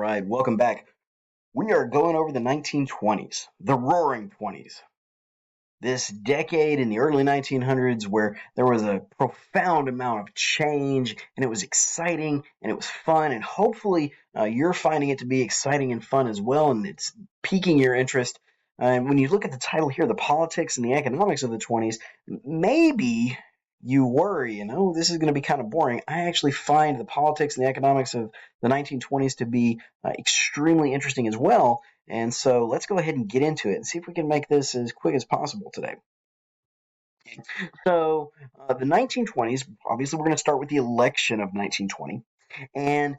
right, welcome back. We are going over the 1920s, the Roaring Twenties. This decade in the early 1900s where there was a profound amount of change and it was exciting and it was fun, and hopefully you're finding it to be exciting and fun as well, and it's piquing your interest. When you look at the title here, the politics and the economics of the 20s, maybe you worry, oh, this is going to be kind of boring. I actually find the politics and the economics of the 1920s to be extremely interesting as well. And so let's go ahead and get into it and see if we can make this as quick as possible today. So the 1920s, obviously we're going to start with the election of 1920. And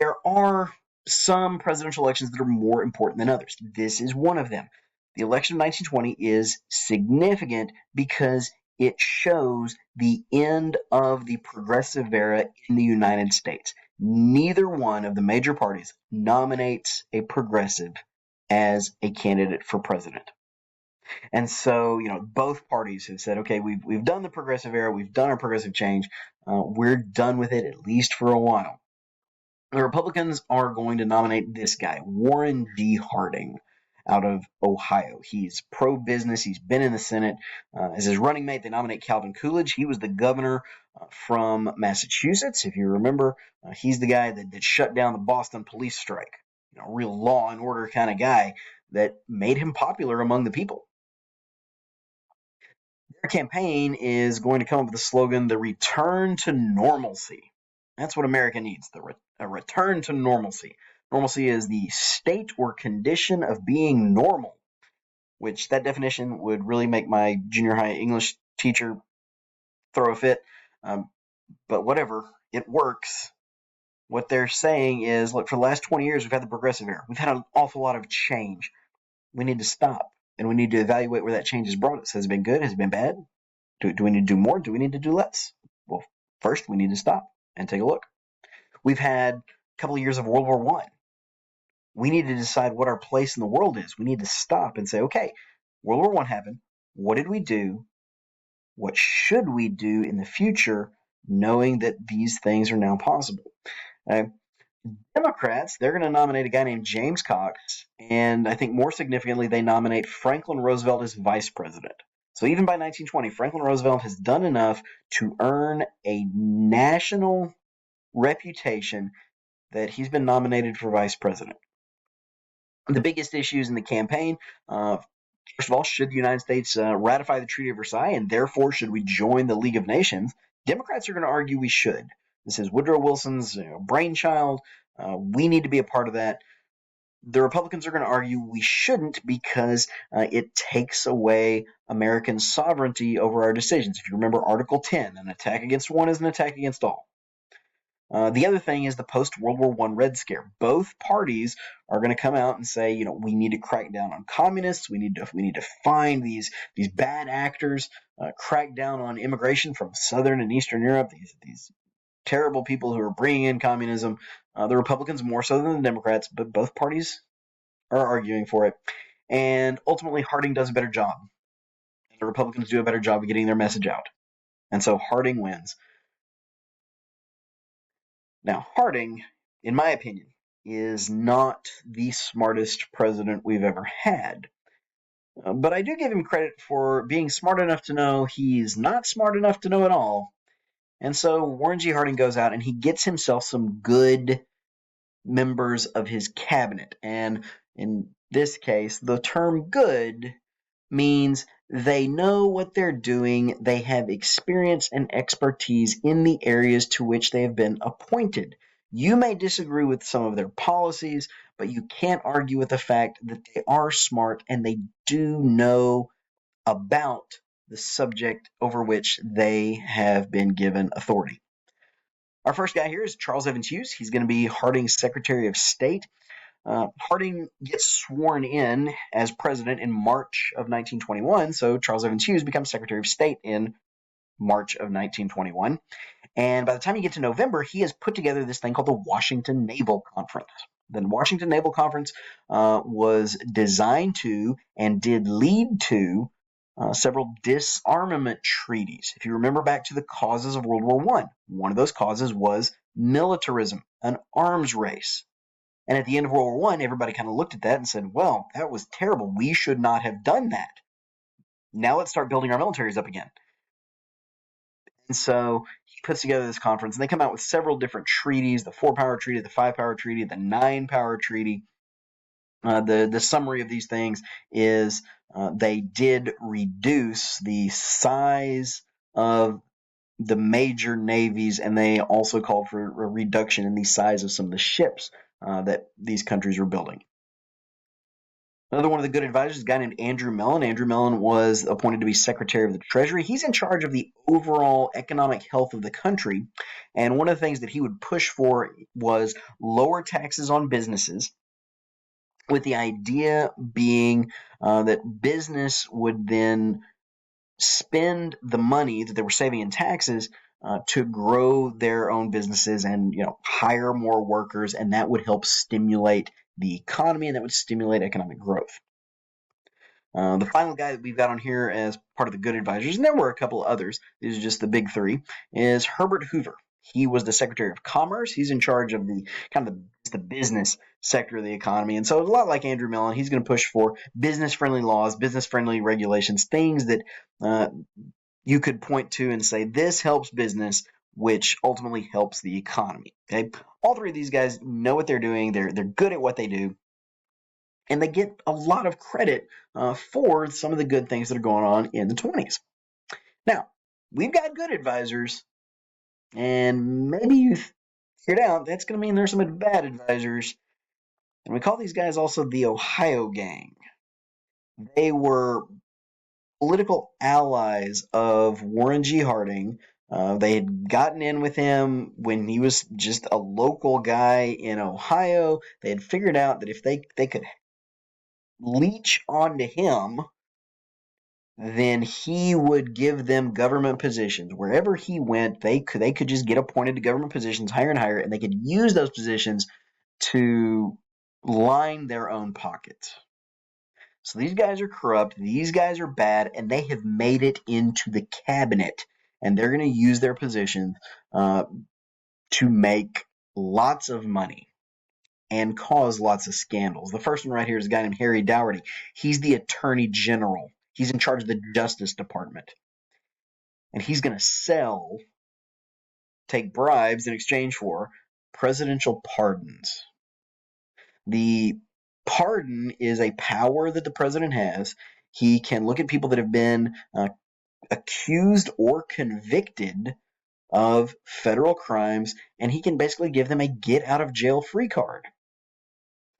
there are some presidential elections that are more important than others. This is one of them. The election of 1920 is significant because it shows the end of the progressive era in the United States. Neither one of the major parties nominates a progressive as a candidate for president. And so, both parties have said, okay, we've done the progressive era, we've done our progressive change, we're done with it at least for a while. The Republicans are going to nominate this guy, Warren G. Harding, out of Ohio. He's pro-business. He's been in the Senate. As his running mate, they nominate Calvin Coolidge. He was the governor from Massachusetts. If you remember, he's the guy that shut down the Boston police strike. Real law and order kind of guy that made him popular among the people. Their campaign is going to come up with the slogan, the return to normalcy. That's what America needs, a return to normalcy. Normalcy is the state or condition of being normal, which that definition would really make my junior high English teacher throw a fit. But whatever, it works. What they're saying is, look, for the last 20 years, we've had the progressive era. We've had an awful lot of change. We need to stop, and we need to evaluate where that change has brought us. Has it been good? Has it been bad? Do we need to do more? Do we need to do less? Well, first, we need to stop and take a look. We've had a couple of years of World War I. We need to decide what our place in the world is. We need to stop and say, okay, World War I happened. What did we do? What should we do in the future, knowing that these things are now possible? Democrats, they're going to nominate a guy named James Cox, and I think more significantly, they nominate Franklin Roosevelt as vice president. So even by 1920, Franklin Roosevelt has done enough to earn a national reputation that he's been nominated for vice president. The biggest issues in the campaign, first of all, should the United States ratify the Treaty of Versailles, and therefore should we join the League of Nations? Democrats are going to argue we should. This is Woodrow Wilson's brainchild. We need to be a part of that. The Republicans are going to argue we shouldn't because it takes away American sovereignty over our decisions. If you remember Article 10, an attack against one is an attack against all. The other thing is the post-World War I Red Scare. Both parties are going to come out and say, we need to crack down on communists. We need to find these bad actors, crack down on immigration from Southern and Eastern Europe. These terrible people who are bringing in communism. The Republicans more so than the Democrats, but both parties are arguing for it. And ultimately, Harding does a better job. The Republicans do a better job of getting their message out. And so Harding wins. Now, Harding, in my opinion, is not the smartest president we've ever had. But I do give him credit for being smart enough to know he's not smart enough to know it all. And so Warren G. Harding goes out and he gets himself some good members of his cabinet. And in this case, the term good means they know what they're doing. They have experience and expertise in the areas to which they have been appointed. You may disagree with some of their policies, but you can't argue with the fact that they are smart and they do know about the subject over which they have been given authority. Our first guy here is Charles Evans Hughes. He's going to be Harding's Secretary of State. Harding gets sworn in as president in March of 1921, so Charles Evans Hughes becomes Secretary of State in March of 1921. And by the time you get to November, he has put together this thing called the Washington Naval Conference. The Washington Naval Conference was designed to and did lead to several disarmament treaties. If you remember back to the causes of World War I, one of those causes was militarism, an arms race. And at the end of World War I, everybody kind of looked at that and said, well, that was terrible. We should not have done that. Now let's start building our militaries up again. And so he puts together this conference, and they come out with several different treaties: the 4-power treaty, the 5-power treaty, the 9-power treaty. The summary of these things is they did reduce the size of the major navies, and they also called for a reduction in the size of some of the ships that these countries were building. Another one of the good advisors is a guy named Andrew Mellon. Andrew Mellon was appointed to be Secretary of the Treasury. He's in charge of the overall economic health of the country. And one of the things that he would push for was lower taxes on businesses, with the idea being that business would then spend the money that they were saving in taxes to grow their own businesses and hire more workers, and that would help stimulate the economy, and that would stimulate economic growth. The final guy that we've got on here as part of the good advisors, and there were a couple others, these are just the big three, is Herbert Hoover. He was the Secretary of Commerce. He's in charge of the kind of the business sector of the economy. And so a lot like Andrew Mellon, he's going to push for business-friendly laws, business-friendly regulations, things that you could point to and say, this helps business, which ultimately helps the economy. Okay? All three of these guys know what they're doing. They're good at what they do. And they get a lot of credit for some of the good things that are going on in the 20s. Now, we've got good advisors, and maybe you figured out that's going to mean there's some bad advisors. And we call these guys also the Ohio Gang. They were political allies of Warren G. Harding. They had gotten in with him when he was just a local guy in Ohio. They had figured out that if they could leech onto him, then he would give them government positions. Wherever he went, they could just get appointed to government positions higher and higher, and they could use those positions to line their own pockets. So these guys are corrupt, these guys are bad, and they have made it into the cabinet, and they're going to use their positions to make lots of money and cause lots of scandals. The first one right here is a guy named Harry Daugherty. He's the Attorney General. He's in charge of the Justice Department. And he's going to take bribes in exchange for presidential pardons. The pardon is a power that the president has. He can look at people that have been accused or convicted of federal crimes, and he can basically give them a get-out-of-jail-free card.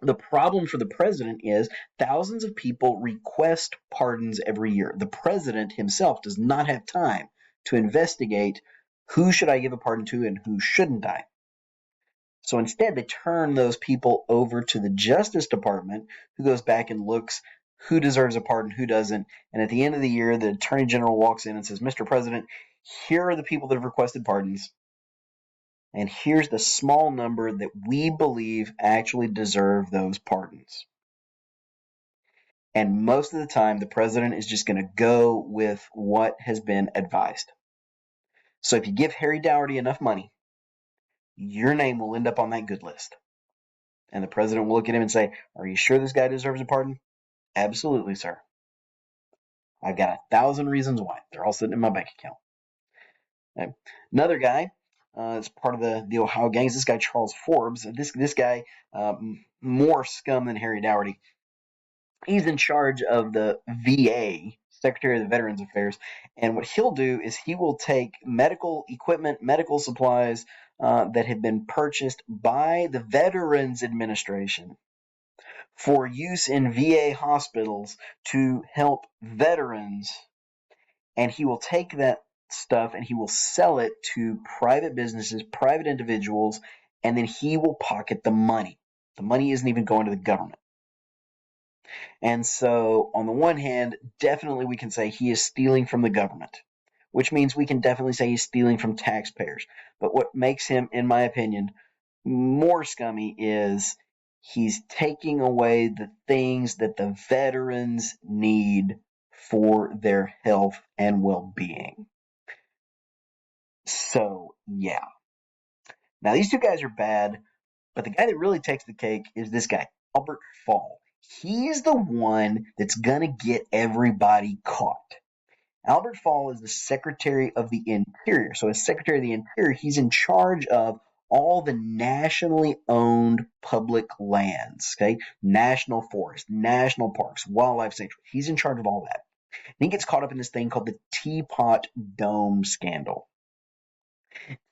The problem for the president is thousands of people request pardons every year. The president himself does not have time to investigate who should I give a pardon to and who shouldn't I. So instead, they turn those people over to the Justice Department, who goes back and looks who deserves a pardon, who doesn't. And at the end of the year, the Attorney General walks in and says, Mr. President, here are the people that have requested pardons. And here's the small number that we believe actually deserve those pardons. And most of the time, the president is just going to go with what has been advised. So if you give Harry Daugherty enough money, your name will end up on that good list. And the president will look at him and say, are you sure this guy deserves a pardon? Absolutely, sir. I've got 1,000 reasons why. They're all sitting in my bank account. Okay. Another guy is part of the Ohio gangs. This guy, Charles Forbes. This guy, more scum than Harry Daugherty. He's in charge of the VA, Secretary of the Veterans Affairs, and what he'll do is he will take medical equipment, medical supplies that have been purchased by the Veterans Administration for use in VA hospitals to help veterans, and he will take that stuff and he will sell it to private businesses, private individuals, and then he will pocket the money. The money isn't even going to the government. And so, on the one hand, definitely we can say he is stealing from the government, which means we can definitely say he's stealing from taxpayers. But what makes him, in my opinion, more scummy is he's taking away the things that the veterans need for their health and well-being. So, yeah. Now, these two guys are bad, But the guy that really takes the cake is this guy, Albert Fall. He's the one that's going to get everybody caught. Albert Fall is the Secretary of the Interior. So, as Secretary of the Interior, he's in charge of all the nationally owned public lands, okay? National forests, national parks, wildlife sanctuaries. He's in charge of all that. And he gets caught up in this thing called the Teapot Dome scandal.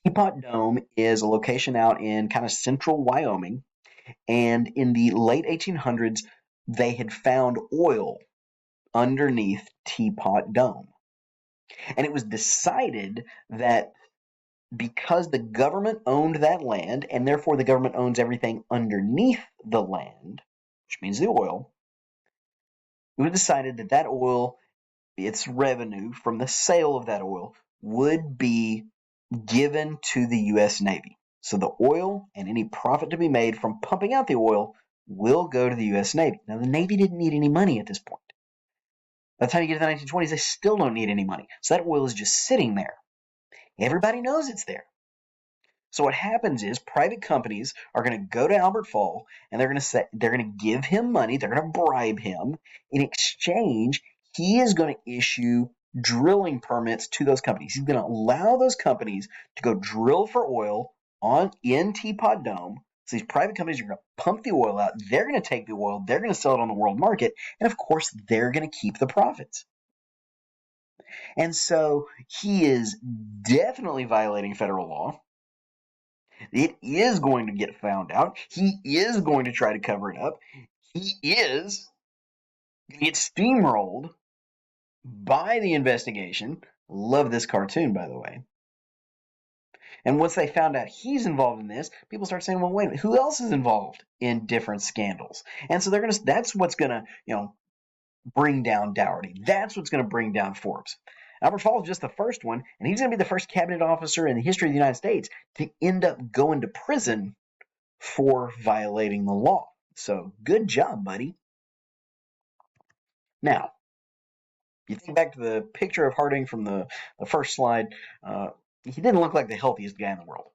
Teapot Dome is a location out in kind of central Wyoming. And in the late 1800s, they had found oil underneath Teapot Dome. And it was decided that because the government owned that land, and therefore the government owns everything underneath the land, which means the oil, it was decided that that oil, its revenue from the sale of that oil, would be given to the U.S. Navy. So the oil and any profit to be made from pumping out the oil will go to the U.S. Navy. Now, the Navy didn't need any money at this point. By the time you get to the 1920s, they still don't need any money. So that oil is just sitting there. Everybody knows it's there. So what happens is private companies are going to go to Albert Fall and they're going to give him money, they're going to bribe him. In exchange, he is going to issue drilling permits to those companies. He's going to allow those companies to go drill for oil in Teapot Dome. So these private companies are going to pump the oil out. They're going to take the oil. They're going to sell it on the world market. And of course, they're going to keep the profits. And so he is definitely violating federal law. It is going to get found out. He is going to try to cover it up. He is going to get steamrolled by the investigation. Love this cartoon, by the way. And once they found out he's involved in this, people start saying, well, wait a minute, who else is involved in different scandals? And so that's what's going to, bring down Dougherty. That's what's going to bring down Forbes. Albert Fall is just the first one, and he's going to be the first cabinet officer in the history of the United States to end up going to prison for violating the law. So good job, buddy. Now, you think back to the picture of Harding from the first slide, he didn't look like the healthiest guy in the world.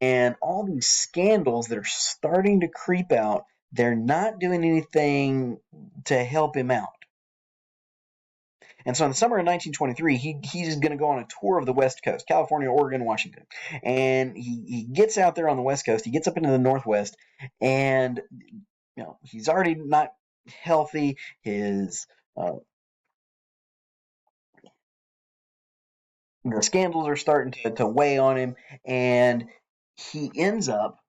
And all these scandals that are starting to creep out, they're not doing anything to help him out. And so in the summer of 1923, he's going to go on a tour of the West Coast, California, Oregon, Washington. And he gets out there on the West Coast. He gets up into the Northwest, and he's already not healthy. His the scandals are starting to weigh on him, and he ends up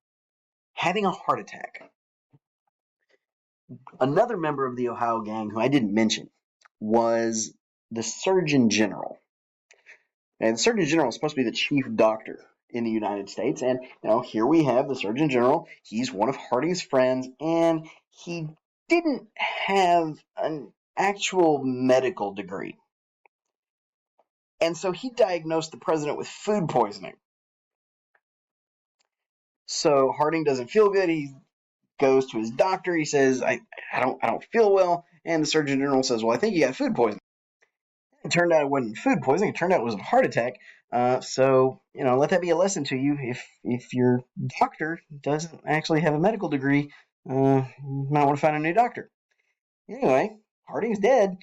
having a heart attack. Another member of the Ohio gang who I didn't mention was the Surgeon General. And the Surgeon General is supposed to be the chief doctor in the United States. And, here we have the Surgeon General. He's one of Harding's friends, and he didn't have an actual medical degree. And so he diagnosed the president with food poisoning. So Harding doesn't feel good. He goes to his doctor. He says, I don't feel well. And the Surgeon General says, well, I think you got food poisoning. It turned out it wasn't food poisoning. It turned out it was a heart attack. So let that be a lesson to you. If your doctor doesn't actually have a medical degree, you might want to find a new doctor. Anyway, Harding's dead,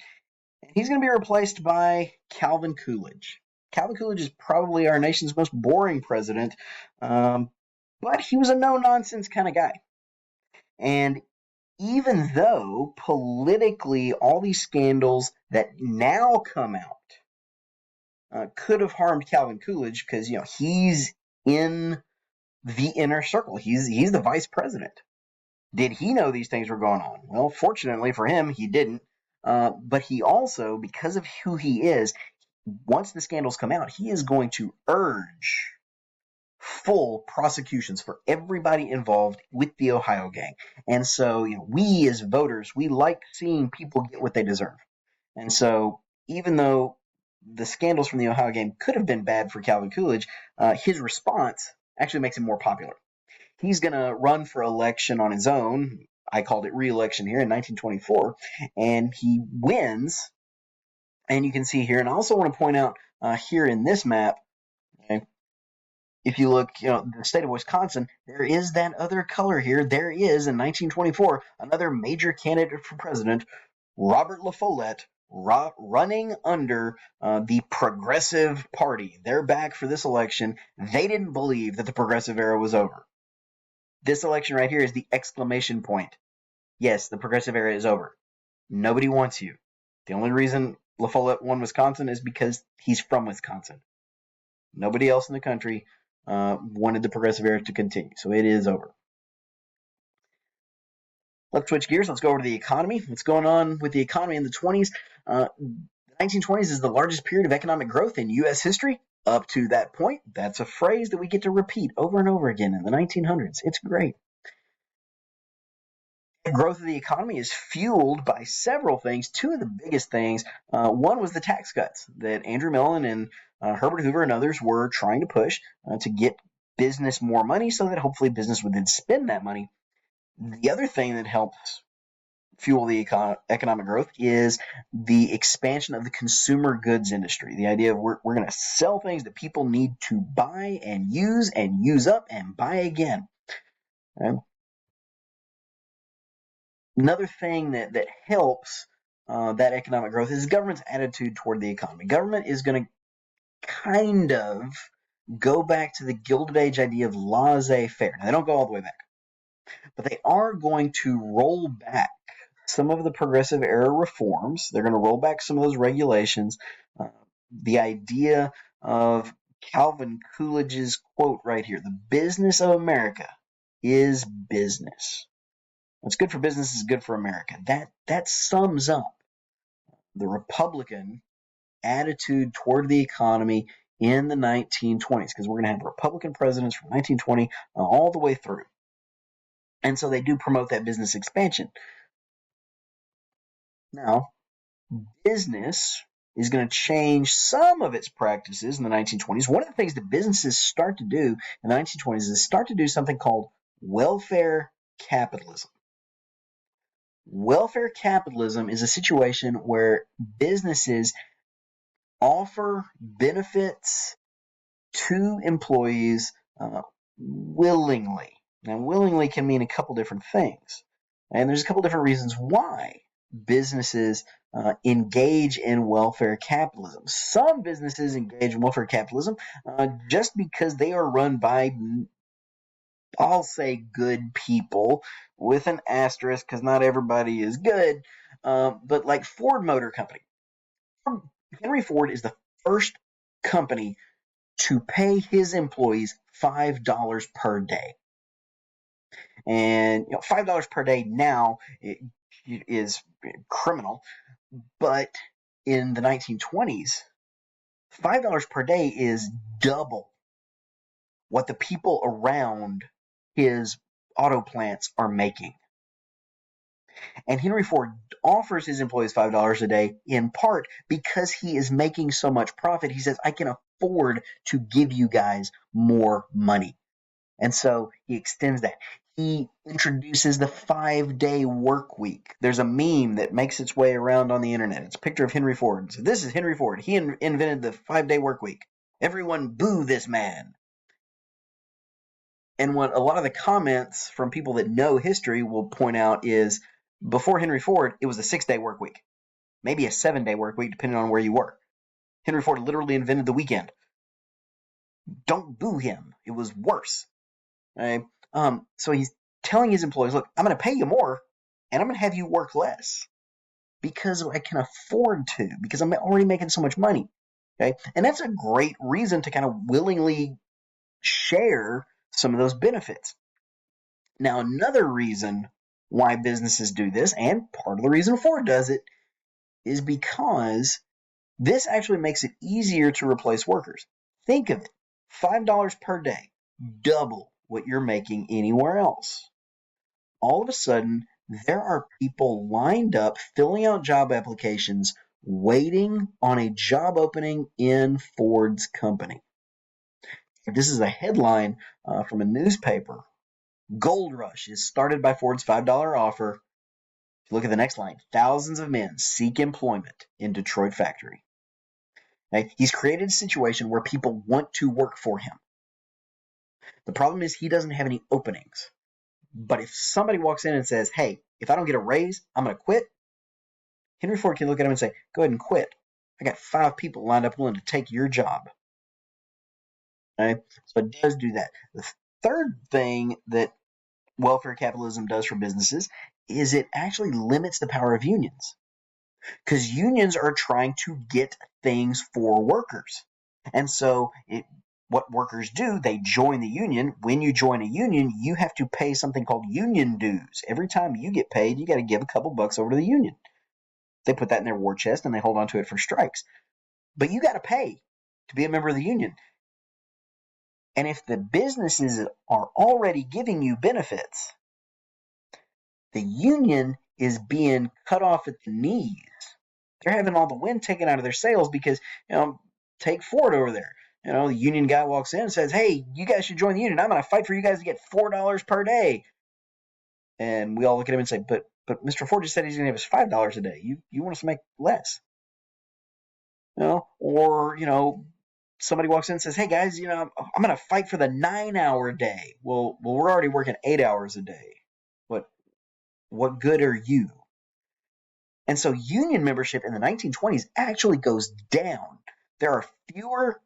and he's going to be replaced by Calvin Coolidge. Calvin Coolidge is probably our nation's most boring president, but he was a no-nonsense kind of guy. And even though politically all these scandals that now come out could have harmed Calvin Coolidge because he's in the inner circle. He's the vice president. Did he know these things were going on? Well, fortunately for him, he didn't. But he also, because of who he is, once the scandals come out, he is going to urge full prosecutions for everybody involved with the Ohio gang. And so, we as voters, we like seeing people get what they deserve. And so, even though the scandals from the Ohio gang could have been bad for Calvin Coolidge, his response actually makes him more popular. He's going to run for election on his own. I called it re-election here in 1924, and he wins. And you can see here, and I also want to point out here in this map, okay, if you look, the state of Wisconsin, there is that other color here. There is, in 1924, another major candidate for president, Robert La Follette, running under the Progressive Party. They're back for this election. They didn't believe that the Progressive era was over. This election right here is the exclamation point. Yes, the Progressive era is over. Nobody wants you. The only reason La Follette won Wisconsin is because he's from Wisconsin. Nobody else in the country wanted the Progressive era to continue, so it is over. Let's switch gears. Let's go over to the economy. What's going on with the economy in the 20s? The 1920s is the largest period of economic growth in U.S. history up to that point. That's a phrase that we get to repeat over and over again in the 1900s. It's great. The growth of the economy is fueled by several things. Two of the biggest things. One was the tax cuts that Andrew Mellon and Herbert Hoover and others were trying to push to get business more money so that hopefully business would then spend that money. The other thing that helps fuel the economic growth is the expansion of the consumer goods industry. The idea of we're going to sell things that people need to buy and use up and buy again. Okay? Another thing that helps that economic growth is government's attitude toward the economy. Government is going to kind of go back to the Gilded Age idea of laissez-faire. Now, they don't go all the way back, but they are going to roll back some of the progressive era reforms. They're going to roll back some of those regulations. The idea of Calvin Coolidge's quote right here, the business of America is business. What's good for business is good for America. That sums up the Republican attitude toward the economy in the 1920s, because we're going to have Republican presidents from 1920 all the way through. And so they do promote that business expansion. Now, business is going to change some of its practices in the 1920s. One of the things that businesses start to do in the 1920s is start to do something called welfare capitalism. Welfare capitalism is a situation where businesses offer benefits to employees willingly. Now, willingly can mean a couple different things, and there's a couple different reasons why businesses engage in welfare capitalism. Some businesses engage in welfare capitalism just because they are run by, I'll say, good people with an asterisk, because not everybody is good, but like Ford Motor Company. Henry Ford is the first company to pay his employees $5 per day. And $5 per day now is criminal, but in the 1920s, $5 per day is double what the people around his auto plants are making. And Henry Ford offers his employees $5 a day in part because he is making so much profit. He says, I can afford to give you guys more money. And so he extends that. He introduces the 5-day work week. There's a meme that makes its way around on the internet. It's a picture of Henry Ford. So this is Henry Ford. He invented the 5-day work week. Everyone boo this man. And what a lot of the comments from people that know history will point out is before Henry Ford, it was a 6-day work week, maybe a 7-day work week, depending on where you were. Henry Ford literally invented the weekend. Don't boo him. It was worse. Okay? So he's telling his employees, look, I'm going to pay you more, and I'm going to have you work less because I can afford to, because I'm already making so much money. Okay? And that's a great reason to kind of willingly share some of those benefits. Now, another reason why businesses do this, and part of the reason Ford does it, is because this actually makes it easier to replace workers. Think of it, $5 per day, double what you're making anywhere else. All of a sudden, there are people lined up filling out job applications waiting on a job opening in Ford's company. This is a headline from a newspaper. Gold rush is started by Ford's $5 offer. If you look at the next line, thousands of men seek employment in Detroit factory. Okay? He's created a situation where people want to work for him. The problem is he doesn't have any openings. But if somebody walks in and says, hey, if I don't get a raise, I'm going to quit, Henry Ford can look at him and say, go ahead and quit. I got 5 people lined up willing to take your job. Okay? So it does do that. The third thing that welfare capitalism does for businesses is it actually limits the power of unions, because unions are trying to get things for workers. And so what workers do, they join the union. When you join a union, you have to pay something called union dues. Every time you get paid, you got to give a couple bucks over to the union. They put that in their war chest and they hold on to it for strikes. But you got to pay to be a member of the union. And if the businesses are already giving you benefits, the union is being cut off at the knees. They're having all the wind taken out of their sails because, take Ford over there. The union guy walks in and says, hey, you guys should join the union. I'm going to fight for you guys to get $4 per day. And we all look at him and say, but Mr. Ford just said he's going to give us $5 a day. You want us to make less. Or, somebody walks in and says, hey guys, I'm going to fight for the 9-hour day. Well, we're already working 8 hours a day. What good are you? And so union membership in the 1920s actually goes down. There are fewer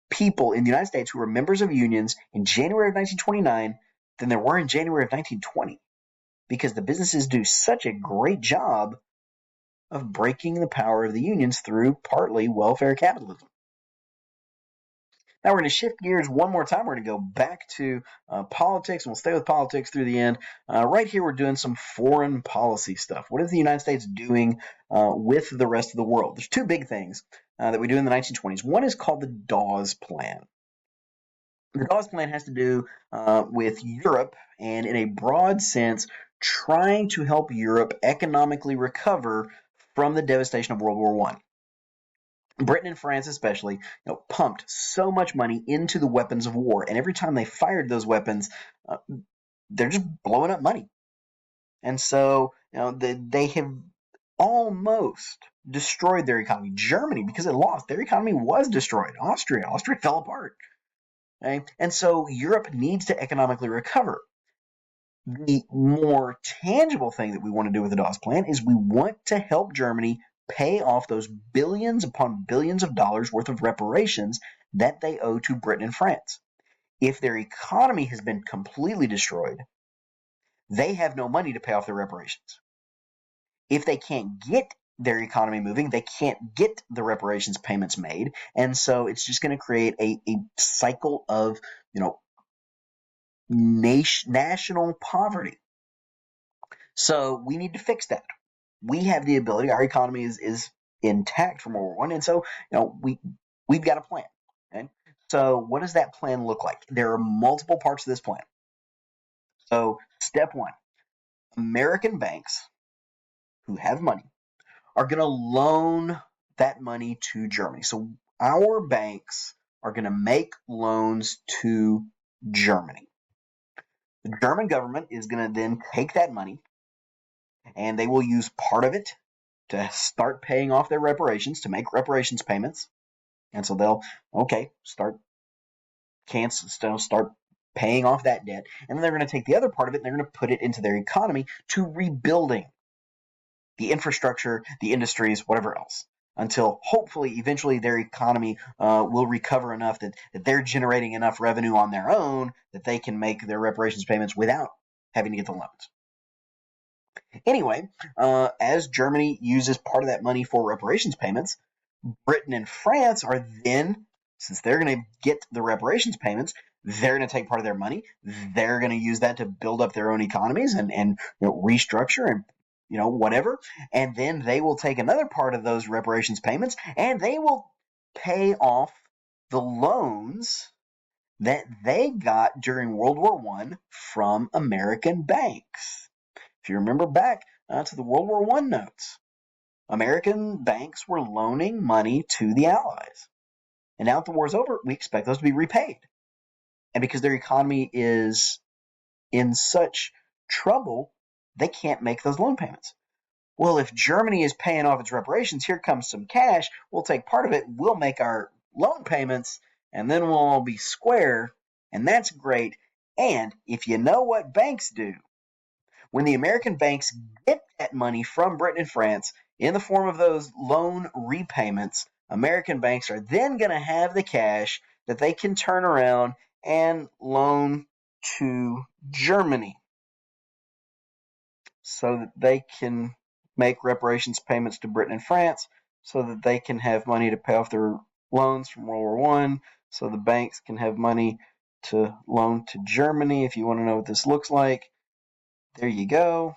people in the United States who were members of unions in January of 1929 than there were in January of 1920, because the businesses do such a great job of breaking the power of the unions through partly welfare capitalism. Now we're going to shift gears one more time. We're going to go back to politics, and we'll stay with politics through the end. Right here, we're doing some foreign policy stuff. What is the United States doing with the rest of the world? There's 2 big things that we do in the 1920s. One is called the Dawes Plan. The Dawes Plan has to do with Europe, and in a broad sense, trying to help Europe economically recover from the devastation of World War I. Britain and France especially, pumped so much money into the weapons of war, and every time they fired those weapons, they're just blowing up money. And so, they have almost destroyed their economy. Germany, because it lost, their economy was destroyed. Austria fell apart. Okay? And so Europe needs to economically recover. The more tangible thing that we want to do with the Dawes Plan is we want to help Germany pay off those billions upon billions of dollars worth of reparations that they owe to Britain and France. If their economy has been completely destroyed, they have no money to pay off their reparations. If they can't get their economy moving, they can't get the reparations payments made, and so it's just going to create a cycle of, national poverty. So we need to fix that. We have the ability. Our economy is intact from World War I, and so we've got a plan. Okay? So what does that plan look like? There are multiple parts of this plan. So step 1, American banks who have money are going to loan that money to Germany. So our banks are going to make loans to Germany. The German government is going to then take that money, and they will use part of it to start paying off their reparations, to make reparations payments. And so they'll, start paying off that debt. And then they're going to take the other part of it and they're going to put it into their economy to rebuilding the infrastructure, the industries, whatever else, until hopefully eventually their economy will recover enough that they're generating enough revenue on their own that they can make their reparations payments without having to get the loans. Anyway, as Germany uses part of that money for reparations payments, Britain and France are then, since they're going to get the reparations payments, they're going to take part of their money. They're going to use that to build up their own economies and restructure and whatever. And then they will take another part of those reparations payments and they will pay off the loans that they got during World War I from American banks. If you remember back to the World War I notes, American banks were loaning money to the Allies. And now that the war's over, we expect those to be repaid. And because their economy is in such trouble, they can't make those loan payments. Well, if Germany is paying off its reparations, here comes some cash. We'll take part of it, we'll make our loan payments, and then we'll all be square, And that's great. And if you know what banks do, when the American banks get that money from Britain and France in the form of those loan repayments, American banks are then going to have the cash that they can turn around and loan to Germany so that they can make reparations payments to Britain and France so that they can have money to pay off their loans from World War I, so the banks can have money to loan to Germany. If you want to know what this looks like, there you go.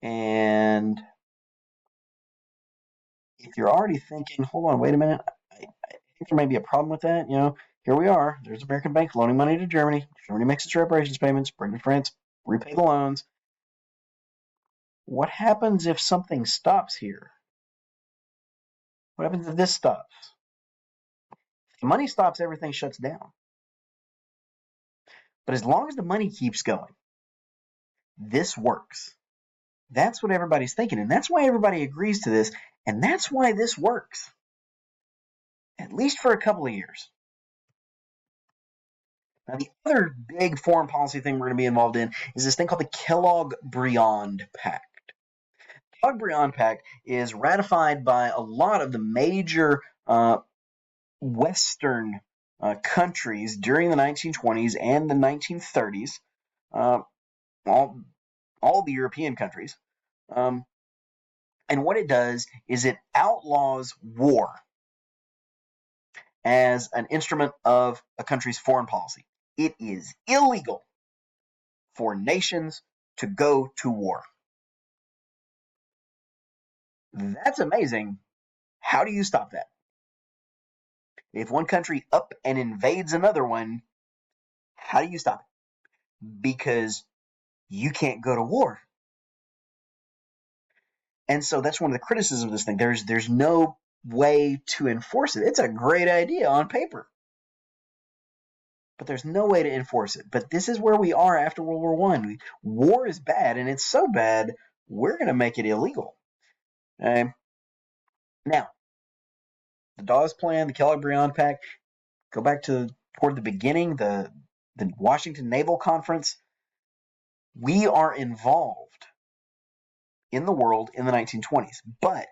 And if you're already thinking, hold on, wait a minute, I think there may be a problem with that, here we are. There's American Bank loaning money to Germany. Germany makes its reparations payments. Britain and France repay the loans. What happens if something stops here? What happens if this stops? If the money stops, everything shuts down. But as long as the money keeps going, this works. That's what everybody's thinking, and that's why everybody agrees to this, and that's why this works. At least for a couple of years. Now, the other big foreign policy thing we're going to be involved in is this thing called the Kellogg-Briand Pact. The Kellogg-Briand Pact is ratified by a lot of the major Western countries during the 1920s and the 1930s, all the European countries. And what it does is it outlaws war as an instrument of a country's foreign policy. It is illegal for nations to go to war. That's amazing. How do you stop that? If one country up and invades another one, how do you stop it? Because you can't go to war. And so that's one of the criticisms of this thing. There's no way to enforce it. It's a great idea on paper, but there's no way to enforce it. But this is where we are after World War I. War is bad, and it's so bad, we're going to make it illegal. Now, the Dawes Plan, the Kellogg-Briand Pact, go back toward the beginning, the Washington Naval Conference. We are involved in the world in the 1920s, but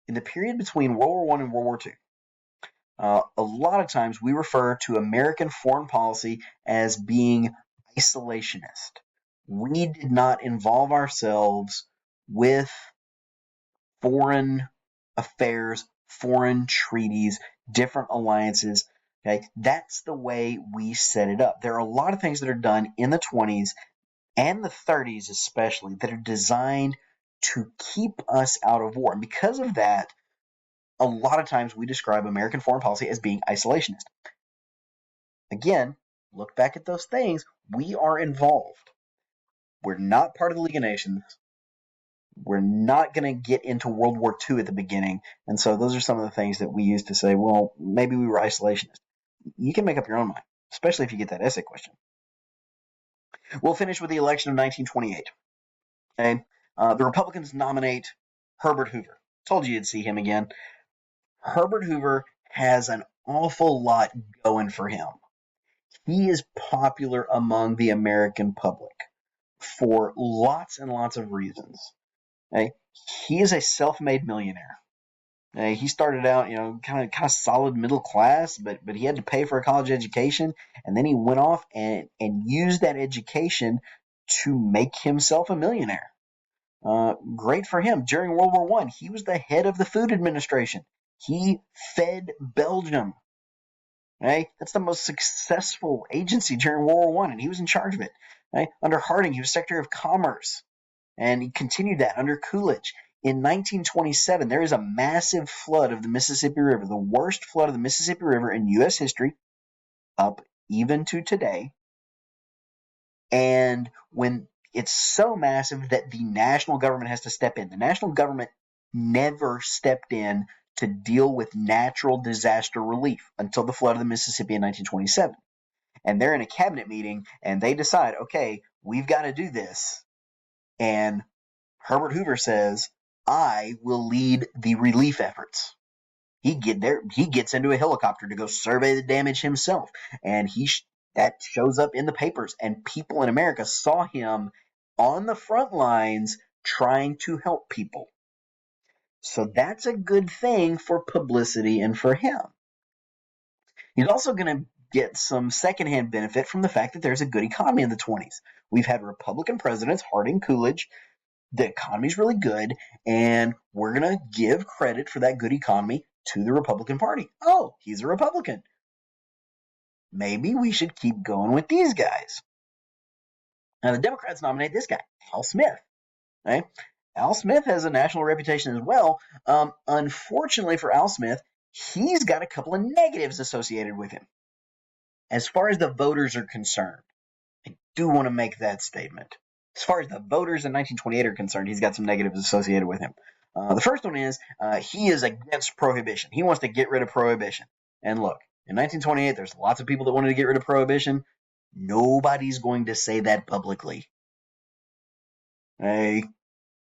in the period between World War I and World War II, a lot of times we refer to American foreign policy as being isolationist. We did not involve ourselves with foreign affairs, foreign treaties, different alliances. Okay, that's the way we set it up. There are a lot of things that are done in the 20s and the 30s especially that are designed to keep us out of war. And because of that, a lot of times we describe American foreign policy as being isolationist. Again, look back at those things. We are involved. We're not part of the League of Nations. We're not going to get into World War II at the beginning. And so those are some of the things that we use to say, well, maybe we were isolationist. You can make up your own mind, especially if you get that essay question. We'll finish with the election of 1928. Okay, the Republicans nominate Herbert Hoover. Told you you'd see him again. Herbert Hoover has an awful lot going for him. He is popular among the American public for lots and lots of reasons. Okay? He is a self-made millionaire. He started out, kind of solid middle class, but he had to pay for a college education, and then he went off and used that education to make himself a millionaire. Great for him. During World War I, he was the head of the Food Administration. He fed Belgium. Right? That's the most successful agency during World War I, and he was in charge of it. Right? Under Harding, he was Secretary of Commerce, and he continued that under Coolidge. In 1927, there is a massive flood of the Mississippi River, the worst flood of the Mississippi River in U.S. history, up even to today. And when it's so massive that the national government has to step in, the national government never stepped in to deal with natural disaster relief until the flood of the Mississippi in 1927. And they're in a cabinet meeting, and they decide, okay, we've got to do this. And Herbert Hoover says, I will lead the relief efforts. He gets into a helicopter to go survey the damage himself, and he that shows up in the papers, and people in America saw him on the front lines trying to help people. So that's a good thing for publicity and for him. He's also going to get some secondhand benefit from the fact that there's a good economy in the 20s. We've had Republican presidents, Harding, Coolidge. The economy's really good, and we're going to give credit for that good economy to the Republican Party. Oh, he's a Republican. Maybe we should keep going with these guys. Now, the Democrats nominate this guy, Al Smith. Okay? Al Smith has a national reputation as well. Unfortunately for Al Smith, he's got a couple of negatives associated with him. As far as the voters are concerned, I do want to make that statement. As far as the voters in 1928 are concerned, he's got some negatives associated with him. The first one is he is against prohibition. He wants to get rid of prohibition. And look, in 1928, there's lots of people that wanted to get rid of prohibition. Nobody's going to say that publicly. Hey,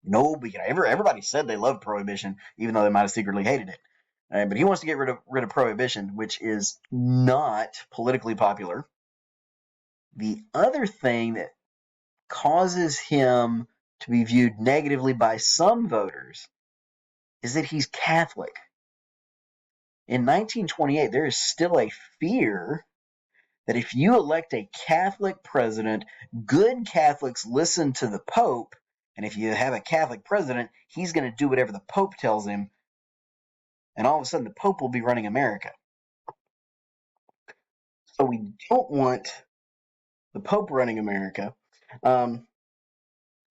nobody. Everybody said they loved prohibition, even though they might have secretly hated it. But he wants to get rid of prohibition, which is not politically popular. The other thing that causes him to be viewed negatively by some voters is that he's Catholic. In 1928, there is still a fear that if you elect a Catholic president, good Catholics listen to the Pope, and if you have a Catholic president, he's going to do whatever the Pope tells him, and all of a sudden the Pope will be running America. So we don't want the Pope running America.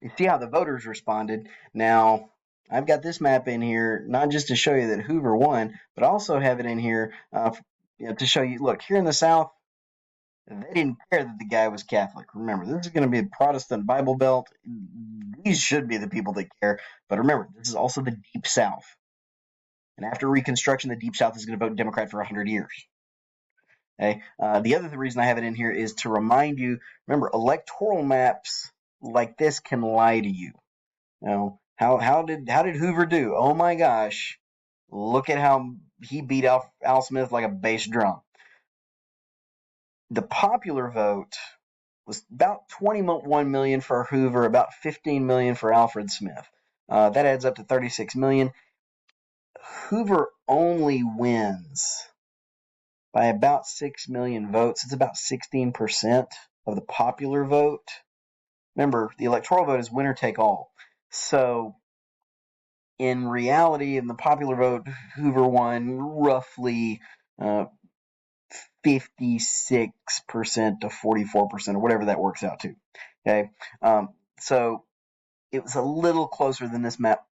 You see how the voters responded. Now, I've got this map in here, not just to show you that Hoover won, but I also have it in here to show you, look, here in the South, they didn't care that the guy was Catholic. Remember, this is going to be a Protestant Bible Belt. These should be the people that care. But remember, this is also the Deep South. And after Reconstruction, the Deep South is going to vote Democrat for 100 years. Okay? The other reason I have it in here is to remind you, remember, electoral maps like this can lie to you. You know, how did Hoover do? Oh my gosh, look at how he beat Al Smith like a bass drum. The popular vote was about 21 million for Hoover, about 15 million for Alfred Smith. That adds up to 36 million. Hoover only wins by about 6 million votes. It's about 16% of the popular vote. Remember, the electoral vote is winner take all. So in reality, in the popular vote, Hoover won roughly 56% to 44%, or whatever that works out to. Okay, so it was a little closer than this map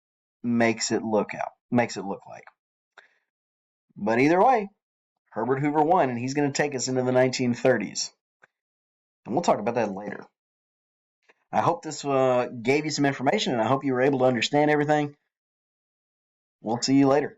makes it look like. But either way, Herbert Hoover won, and he's going to take us into the 1930s. And we'll talk about that later. I hope this gave you some information, and I hope you were able to understand everything. We'll see you later.